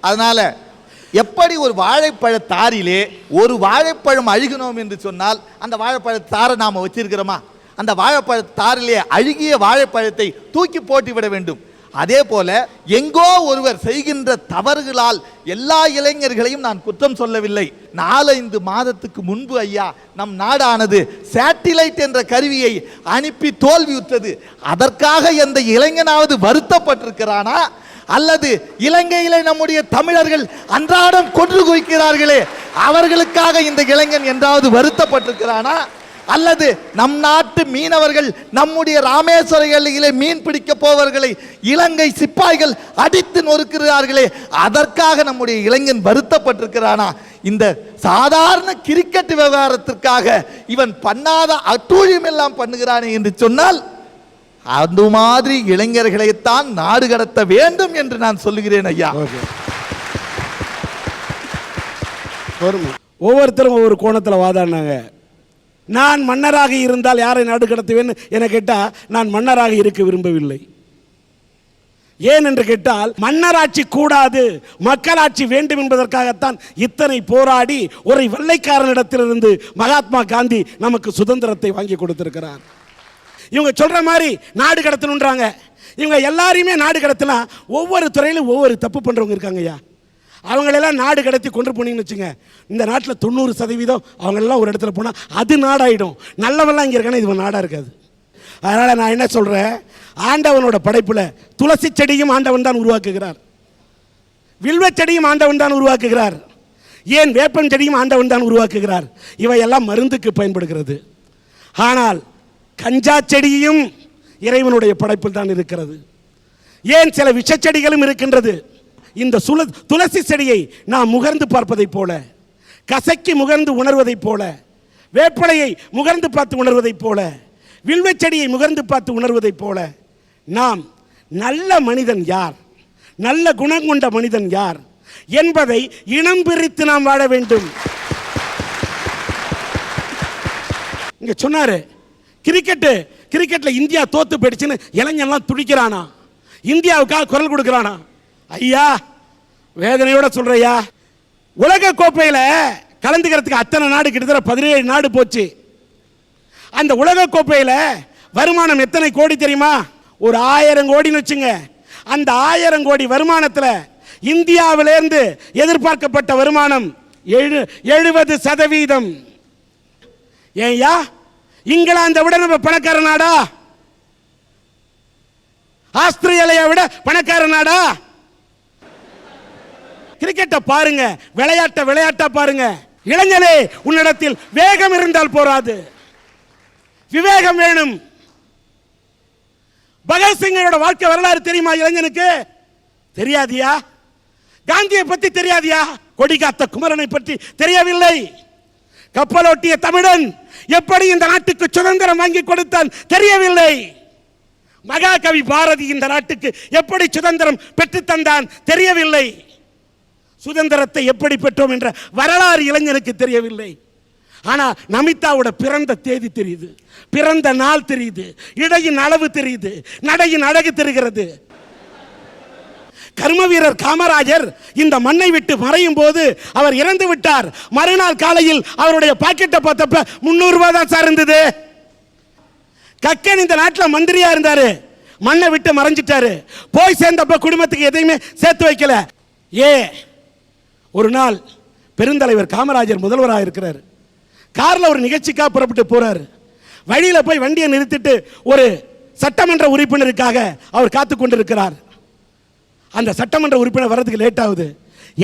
அதனால எப்படி ஒரு வாழைப்பழ தாரிலே ஒரு வாழைப்பழம் அழுகினோம் என்று சொன்னால் அந்த வாழைப்பழ தாரை நாம வச்சிருக்கிறோமா? அந்த வாழைப்பழ தாரிலே அழுகிய வாழைப்பழத்தை தூக்கி போட்டு விட வேண்டும். அதே போல எங்கோ ஒருவர் செய்கின்ற தவறுகளால் எல்லா இளைஞர்களையும் நான் குற்றம் சொல்லவில்லை. 4-5 மாதத்துக்கு முன்பு ஐயா நம் நாடானது சேட்டிலைட் என்ற கருவியை அனுப்பி தோல்வியுற்றது. அதற்காக எந்த இளைஞனாவது வருத்தப்பட்டிருக்கிறானா? அல்லது இலங்கையிலே நம்முடைய தமிழர்கள் அன்றாடம் கொன்று குவிக்கிறார்களே அவர்களுக்காக இந்த இளைஞன் என்றாவது வருத்தப்பட்டிருக்கிறானா? அல்லது நம் நாட்டு மீனவர்கள் நம்முடைய ராமேஸ்வரங்களிலே மீன் பிடிக்க போவர்களை இலங்கை சிப்பாய்கள் அடித்து நொறுக்கிறார்களே அதற்காக நம்முடைய இளைஞன் வருத்தப்பட்டிருக்கிறானா? இந்த சாதாரண கிரிக்கெட் விவகாரத்திற்காக இவன் பண்ணாத அட்டூழியம் எல்லாம் பண்ணுகிறானே என்று சொன்னால் அந்த மாதிரி இளைஞர்களைத்தான் நாடு கடத்த வேண்டும் என்று நான் சொல்லுகிறேன் ஐயா. ஒவ்வொருத்தரும் ஒவ்வொரு கோணத்தில் வாதாடினாங்க. நான் மன்னராக இருந்தால் யாரை நாடு கடத்துவேன்னு என கேட்டால் நான் மன்னராக இருக்க விரும்பவில்லை. ஏன் என்று கேட்டால் மன்னராட்சி கூடாது, மக்களாட்சி வேண்டும் என்பதற்காகத்தான் இத்தனை போராடி ஒரு வெள்ளைக்காரனிடத்திலிருந்து மகாத்மா காந்தி நமக்கு சுதந்திரத்தை வாங்கி கொடுத்திருக்கிறார். இவங்க சொல்ற மாதிரி நாடு கடத்தணுன்றாங்க. இவங்க எல்லாரையுமே நாடு கடத்தலாம். ஒவ்வொரு துறையிலும் ஒவ்வொரு தப்பு பண்றவங்க இருக்காங்க ஐயா. அவங்களெல்லாம் நாடு கடத்தி கொண்டு போனீங்கன்னு வச்சுங்க, இந்த நாட்டில் 90% அவங்களெல்லாம் ஒரு இடத்துல போனால் அது நாடாயிடும். நல்லவெல்லாம் இங்கே இருக்கானா இது நாடாக இருக்காது. அதனால் நான் என்ன சொல்கிறேன், ஆண்டவனோட படைப்பில் துளசி செடியும் ஆண்டவன் தான் உருவாக்குகிறார், வில்வ செடியும் ஆண்டவன் தான் உருவாக்குகிறார், ஏன் வேப்பன் செடியும் ஆண்டவன் தான் உருவாக்குகிறார். இவையெல்லாம் மருந்துக்கு பயன்படுகிறது. ஆனால் கஞ்சா செடியும் இறைவனுடைய படைப்பில் தான் இருக்கிறது. ஏன் சில விஷச்செடிகளும் இருக்கின்றது. இந்த துளசி செடியை நாம் முகர்ந்து பார்ப்பதைப் போல, கசக்கி முகர்ந்து உணர்வதைப் போல, வேப்பலையை முகர்ந்து பார்த்து உணர்வதைப் போல, வில்வ செடியை முகர்ந்து பார்த்து உணர்வதைப் போல நாம் நல்ல மனிதன் யார், நல்ல குணம் கொண்ட மனிதன் யார் என்பதை இனம் பிரித்து நாம் வாழ வேண்டும். இங்க சொன்னாரு கிரிக்கெட்ல இந்தியா தோத்து போயிடுச்சுன்னு இளைஞன்லாம் துடிக்கிறானா, இந்தியாவுக்காக குரல் கொடுக்கிறானா? ஐயா வேதனையோட சொல்றையா, உலக கோப்பையில் கலந்துக்கிறதுக்கு அத்தனை நாடு கிட்டத்தட்ட 17 நாடு போச்சு. அந்த உலக கோப்பையில் வருமானம் எத்தனை கோடி தெரியுமா? ஒரு 1000 கோடின்னு வச்சுங்க. அந்த 1000 கோடி வருமானத்தில் இந்தியாவிலிருந்து எதிர்பார்க்கப்பட்ட வருமானம் 70%. ஏன்யா இங்கிலாந்தை விட நம்ம பணக்கார நாடா? ஆஸ்திரேலியா விட பணக்கார நாடா? கிரிக்கெட்டை பாருங்க, விளையாட்டா பாருங்க. இளைஞனே, உன்னிடத்தில் வேகம் இருந்தால் போராது, விவேகம் வேணும். பகத்சிங்கோட வாழ்க்கை வரலாறு தெரியுமா இளைஞனுக்கு? தெரியாதியா? காந்தியை பத்தி தெரியாதியா? கொடிகாத்த குமரனை பற்றி தெரியவில்லை. கப்பலோட்டிய தமிழன் எப்படி இந்த நாட்டுக்கு சுதந்திரம் வாங்கி கொடுத்தான் தெரியவில்லை. மகாகவி பாரதி இந்த நாட்டுக்கு எப்படி சுதந்திரம் பெற்று தந்தான் தெரியவில்லை. சுதந்திரத்தை எப்படி பெற்றோம் என்ற வரலாறு இளைஞனுக்கு தெரியவில்லை. ஆனா நமிதாவோட பிறந்த தேதி தெரியுது, பிறந்த நாள் தெரியுது, இடையின் அளவு தெரியுது, நடையின் அழகு தெரிகிறது. கர்ம வீரர் காமராஜர் இந்த மண்ணை விட்டு மறையும் போது அவர் இறந்து விட்டார். மறுநாள் காலையில் அவருடைய பாக்கெட்டை பார்த்தப்ப 300 ரூபாய் தான் சார் இருந்தது. கக்கன் இந்த நாட்டில் மந்திரியா இருந்தாரு, மண்ணை விட்டு மறைஞ்சிட்டாரு. போய் சேர்ந்தப்ப குடும்பத்துக்கு எதையுமே சேர்த்து வைக்கல. ஒரு நாள் பெருந்தலைவர் காமராஜர் முதல்வராக இருக்கிறார். கார்ல ஒரு நிகழ்ச்சிக்காக புறப்பட்டு போறாரு. வழியில போய் வண்டியை நிறுத்திட்டு ஒரு சட்டமன்ற உறுப்பினருக்காக அவர் காத்து கொண்டிருக்கிறார். அந்த சட்டமன்ற உறுப்பினர் வர்றதுக்கு லேட் ஆகுது.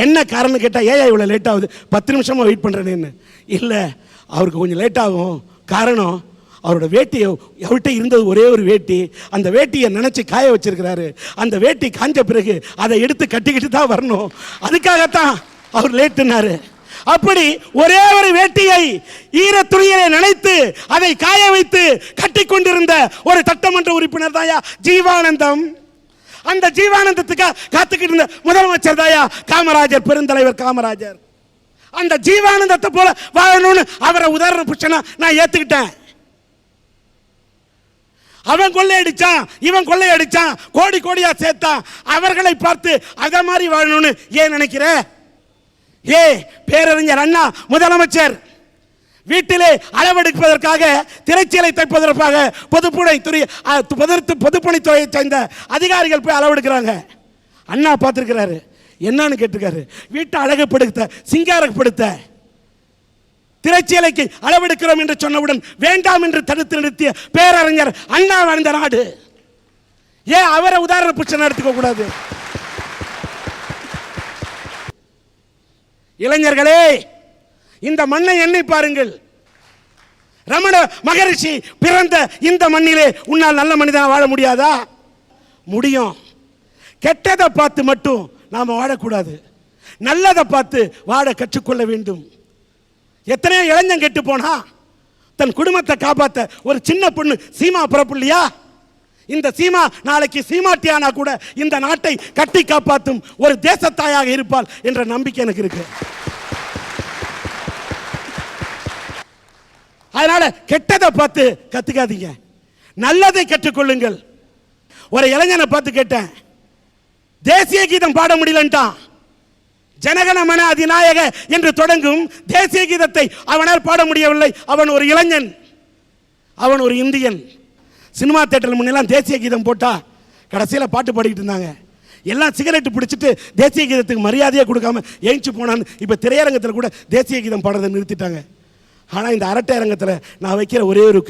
என்ன காரணம் கேட்டால், ஏன் இவ்வளோ லேட் ஆகுது? 10 நிமிஷமாக வெயிட் பண்ணுறேன்னு. இல்லை, அவருக்கு கொஞ்சம் லேட் ஆகும். காரணம், அவரோட வேட்டியை, அவர்கிட்ட இருந்தது ஒரே ஒரு வேட்டி, அந்த வேட்டியை நினச்சி காய வச்சிருக்கிறாரு. அந்த வேட்டி காஞ்ச பிறகு அதை எடுத்து கட்டிக்கிட்டு தான் வரணும், அதுக்காகத்தான் அவர் லேட்டுனாரு. அப்படி ஒரே ஒரு வேட்டியை ஈர துணியை நினைத்து அதை காய வைத்து கட்டி கொண்டிருந்த ஒரு சட்டமன்ற உறுப்பினர் தாயா ஜீவானந்தம். அந்த ஜீவானந்தத்துக்காக காத்துக்கிட்டு இருந்த முதலமைச்சர் தாயா காமராஜர், பெருந்தலைவர் காமராஜர். அந்த ஜீவானந்தத்தை போல வாழணும்னு அவரை உதாரண புருஷனா நான் ஏத்துக்கிட்டேன். அவன் கொள்ளையடிச்சான், இவன் கொள்ளையடிச்சான், கோடி கோடியா சேர்த்தான், அவர்களை பார்த்து அத மாதிரி வாழணும்னு ஏன் நினைக்கிற? பேரறிஞர் அண்ணா முதலமைச்சர் வீட்டிலே அளவெடுப்பதற்காக, திரைச்சீலை தைப்பதற்காக பொதுப்பணித்துறையை சேர்ந்த அதிகாரிகள் போய் அளவெடுக்கிறாங்க. அண்ணா பார்த்திருக்கிறாரு, என்னன்னு கேட்டிருக்காரு, வீட்டை அழகுபடுத்த, சிங்காரப்படுத்த, திரைச்சீலைக்கு அளவெடுக்கிறோம் என்று சொன்னவுடன் வேண்டாம் என்று தடுத்து நிறுத்திய பேரறிஞர் அண்ணா வாழ்ந்த நாடு. ஏன் அவரை உதாரண புருஷன் எடுத்துக்க கூடாது? இளைஞர்களே, இந்த மண்ணை எண்ணி பாருங்கள். ரமண மகரிஷி பிறந்த இந்த மண்ணிலே உன்னால் நல்ல மனிதனா வாழ முடியாதா? முடியும். கெட்டதை பார்த்து மட்டும் நாம வாழக்கூடாது, நல்லதை பார்த்து வாழ கற்றுக்கொள்ள வேண்டும். எத்தனையோ இளைஞன் கெட்டு போனா தன் குடும்பத்தை காப்பாற்ற ஒரு சின்ன பொண்ணு சீமா பிறப்புள்ளியா? இந்த சீமா நாளைக்கு சீமாட்டியானா கூட இந்த நாட்டை கட்டி காப்பாற்றும் ஒரு தேசத்தாயாக இருப்பாள் என்ற நம்பிக்கை எனக்கு இருக்கு. அதனால கெட்டதை பார்த்து கத்துக்காதீங்க, நல்லதை கற்றுக்கொள்ளுங்கள். ஒரு இளைஞனை பார்த்து கேட்டேன், தேசிய கீதம் பாட முடியலன்ட்டான். ஜனகணமன அதிநாயக என்று தொடங்கும் தேசிய கீதத்தை அவனால் பாட முடியவில்லை. அவன் ஒரு இளைஞன், அவன் ஒரு இந்தியன். சினிமா தியேட்டர் முன்னெல்லாம் தேசிய கீதம் போட்டா கடைசியில் பாட்டு பாடிக்கிட்டு இருந்தாங்க. எல்லாம் சிகரெட்டு பிடிச்சிட்டு தேசிய கீதத்துக்கு மரியாதையே கொடுக்காம ஏஞ்சி போனான்னு இப்போ திரையரங்கத்தில் கூட தேசிய கீதம் பாடுறதை நிறுத்திட்டாங்க. ஆனால் இந்த அரட்டை அரங்கத்தில் நான் வைக்கிற ஒரே ஒரு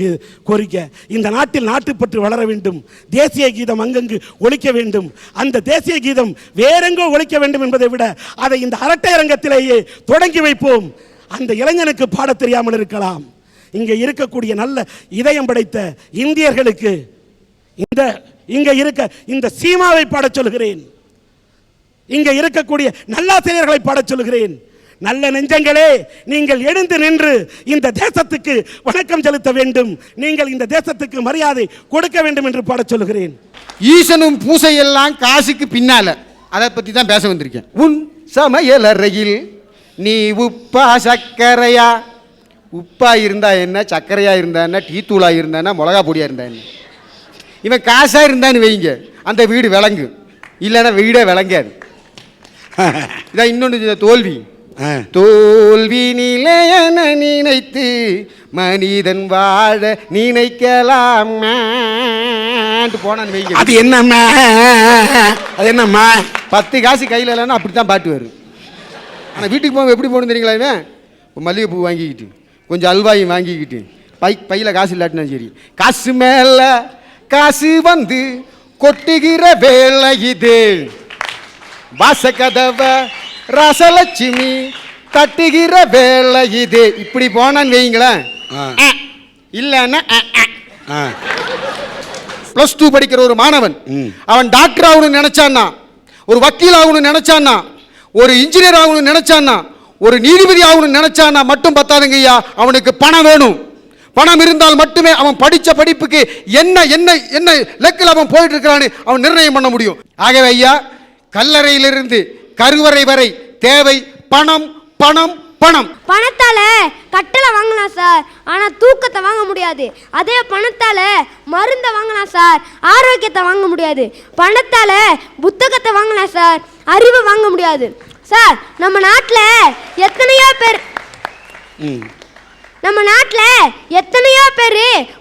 கோரிக்கை, இந்த நாட்டில் நாட்டுப்பற்று வளர வேண்டும். தேசிய கீதம் அங்கங்கு ஒலிக்க வேண்டும். அந்த தேசிய கீதம் வேறெங்கோ ஒலிக்க வேண்டும் என்பதை விட அதை இந்த அரட்டை அரங்கத்திலேயே தொடங்கி வைப்போம். அந்த இளைஞனுக்கு பாட தெரியாமல் இருக்கலாம். இங்கே இருக்கக்கூடிய நல்ல இதயம் படைத்த இந்தியர்களுக்கு இங்க இருக்க இந்த சீமாவை பாடச் சொல்கிறேன். இங்க இருக்கக்கூடிய நல்லாசிரியர்களை பாடச் சொல்கிறேன். நல்ல நெஞ்சங்களே, நீங்கள் எழுந்து நின்று இந்த தேசத்துக்கு வணக்கம் செலுத்த வேண்டும். நீங்கள் இந்த தேசத்துக்கு மரியாதை கொடுக்க வேண்டும் என்று பாடச் சொல்கிறேன். ஈசனும் பூசை எல்லாம் காசுக்கு பின்னால, அதை பத்தி தான் பேச வந்திருக்கேன். உன் சமையலறையில் நீ உப்பா சர்க்கரையா? உப்பா இருந்தா என்ன, சர்க்கரையா இருந்தா என்ன, டீ தூளா இருந்தா என்ன, மிளகா பொடியா இருந்தா என்ன? இவன் காசா இருந்தான்னு வைங்க, அந்த வீடு விளங்கு, இல்லைன்னா வீடே விளங்காது. இதான் இன்னொன்று தோல்வி. தோல்வி நிலையென நினைத்து மனிதன் வாழ நினைக்கலாம் போனான்னு வைங்க. அது என்னம்மா, அது என்னம்மா? 10 காசு கையில் இல்லைன்னா அப்படித்தான் பாட்டு வரும். ஆனால் வீட்டுக்கு போக எப்படி போகணும் தெரியுங்களா? இவன் மல்லிகைப்பூ வாங்கிக்கிட்டு, கொஞ்சம் அல்வாயும் வாங்கிக்கிட்டு, பையில் காசு இல்லாட்டினா சரி, காசு மேலே காசு வந்து கொட்டுகிற வேலை இது, வாசகதவ ரசலட்சுமி தட்டுகிற வேலை இது. இப்படி போனான்னு வைங்களேன். இல்லைன்னா +2 படிக்கிற ஒரு மாணவன், அவன் டாக்டர் ஆகணும்னு நினைச்சான்னா, ஒரு வக்கீல் ஆகணும்னு நினைச்சான்னா, ஒரு இன்ஜினியர் ஆகணும்னு நினைச்சான்னா, ஒரு நீதிபதி ஆகணும்னு நினைச்சான்னா மட்டும் பத்தாதுங்க ஐயா, அவனுக்கு பணம் வேணும். பணம் இருந்தால் மட்டுமே அவன் படித்த படிப்புக்கு என்ன என்ன என்ன லெக்கில் அவன் போயிட்டு இருக்கிறான்னு அவன் நிர்ணயம் பண்ண முடியும். ஆகவே ஐயா, கல்லறையிலிருந்து கருவறை வரை தேவை பணம் பணம் பணம். பணத்தால கட்டளை வாங்கலாம் சார், ஆனா தூக்கத்தை வாங்க முடியாது. அதே பணத்தால மருந்தை வாங்கலாம் சார், ஆரோக்கியத்தை வாங்க முடியாது. பணத்தால புத்தகத்தை வாங்கலாம் சார், அறிவை வாங்க முடியாது சார். நம்ம நாட்டில் எத்தனையோ பேர்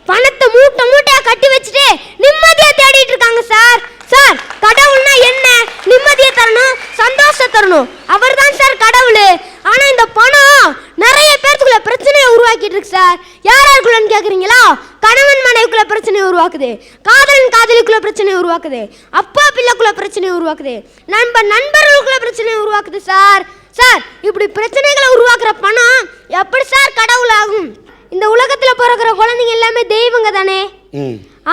பணத்தை மூட்டை மூட்டையா கட்டி வச்சுட்டு நிம்மதியா தேடிட்டு இருக்காங்க சார். சார், கடவுள்னா என்ன? நிம்மதியை தரணும், சந்தோஷம் தரணும், அவர் தான் சார் கடவுள். ஆனா இந்த பணம் நிறைய பேர்த்துக்குள்ள பிரச்சனையை உருவாக்கிட்டு இருக்கு சார். யாருக்குள்ளன்னு கேக்குறீங்களா? கணவன் மனைவிக்குள்ள பிரச்சனையை உருவாக்குது, காதலன் காதலிக்குள்ள பிரச்சனையை உருவாக்குது, அப்பா பிள்ளைக்குள்ள பிரச்சனையை உருவாக்குது, நண்பர்களுக்குள்ள பிரச்சனையை உருவாக்குது சார். சார், இப்படி பிரச்சனைகளை உருவாக்குற பணம் எப்படி சார் கடவுள் ஆகும்? இந்த உலகத்துல பிறக்கிற குழந்தைங்க எல்லாமே தெய்வங்க தானே.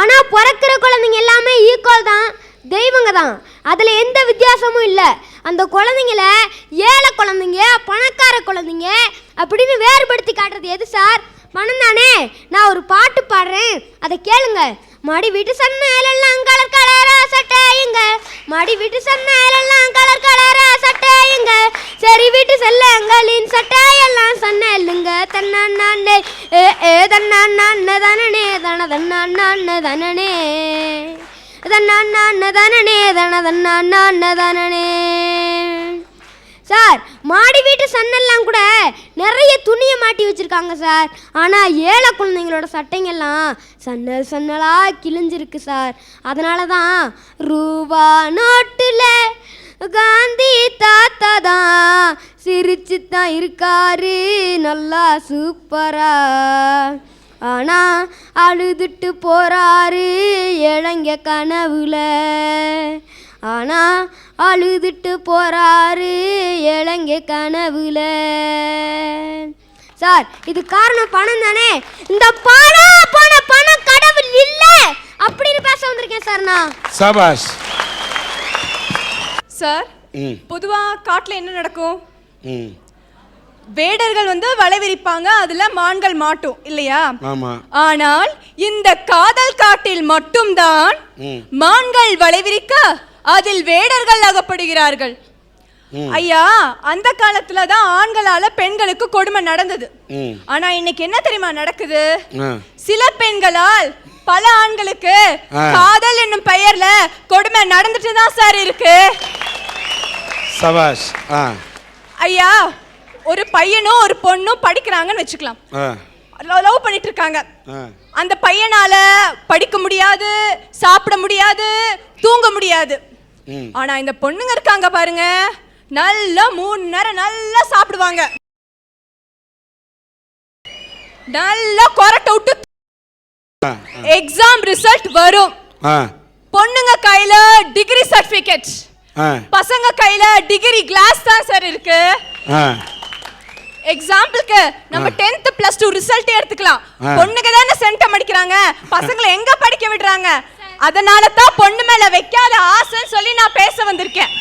ஆனா பிறக்கிற குழந்தைங்க எல்லாமே ஈக்குவல் தான், தெய்வங்க தான். அதுல எந்த வித்தியாசமும் இல்லை. அந்த குழந்தைங்கள ஏழை குழந்தைங்க, பணக்கார குழந்தைங்க அப்படின்னு வேறுபடுத்தி காட்டுறது எது சார்? பணம் தானே. நான் ஒரு பாட்டு பாடுறேன், அதை கேளுங்க. மடி வீட்டு சன்னலெல்லாம் கலர் கலரா சட்டையுங்க, மடி வீட்டு சன்னலெல்லாம் கலர் கலரா சட்டையுங்க, சரி வீட்டு செல்லங்களின் சட்டையெல்லாம் சன்னலுங்க தன்னே ஏ தன்னே தனனே தனனே தனனே தனனே. சார் மாடி வீட்டு சன்னெல்லாம் கூட நிறைய துணியை மாட்டி வச்சிருக்காங்க சார். ஆனால் ஏழை குழந்தைங்களோட சட்டைங்கெல்லாம் சன்னல் சன்னலாக கிழிஞ்சிருக்கு சார். அதனால தான் ரூபா நோட்டில் காந்தி தாத்தா தான் சிரிச்சு தான் இருக்காரு நல்லா சூப்பரா. ஆனா அழுதுட்டு போறாரு இளைஞ கனவுல. ஆனா அழுதுட்டு போறாரு இளைஞ கனவுல. சார் இது காரணம் பணம் தானே. இந்த பணம் கடவுள் இல்ல அப்படின்னு பேச வந்திருக்கேன் சார் நான். சபாஷ். சார் பொதுவா காட்டுல என்ன நடக்கும்? வேடர்கள் வந்து வலை விரிப்பாங்க, அதுல மான்கள் மாட்டும் இல்லையா? ஆமா. ஆனால் இந்த காதல் காட்டில் மட்டும்தான் மான்கள் வலை விரிக்க அதில் வேடர்கள் அகப்படுகிறார்கள். ஐயா, அந்த காலத்துல தான் ஆண்களால பெண்களுக்கு கொடுமை நடந்தது. ஆனா இன்னைக்கு என்ன தெரியுமா நடக்குது? சில பெண்களால் பல ஆண்களுக்கு காதல் என்னும் பெயர்ல கொடுமை நடந்துட்டு தான் சார் இருக்கு. சபாஷ். ஐயா, ஒரு பையனும் ஒரு பொண்ணும் படிக்கிறாங்கன்னு வச்சுக்கலாம். லவ் பண்ணிட்டு இருக்காங்க. அந்த பையனால படிக்க முடியாது, சாப்பிட முடியாது, தூங்க முடியாது. ஆனா இந்த பொண்ணுங்க இருக்காங்க பாருங்க, நல்லா 3 நேரம் நல்லா சாப்பிடுவாங்க, நல்லா கொரட்டை விட்டு எக்ஸாம் ரிசல்ட் வரும். பொண்ணுங்க கையில டிகிரி சர்டிபிகேட், பசங்க கையில டிகிரி கிளாஸ் தான் சார் இருக்கு. எக்ஸாம்பிளுக்கு நம்ம 10th + 2 ரிசல்ட் எடுத்துக்கலாம். பொண்ணுங்க தானே சென்டம் அடிக்கிறாங்க, பசங்களை எங்க படிக்க விடுறாங்க? அதனால தான் பொண்ணு மேல வைக்காத ஆசைன்னு சொல்லி நான் பேச வந்திருக்கேன்.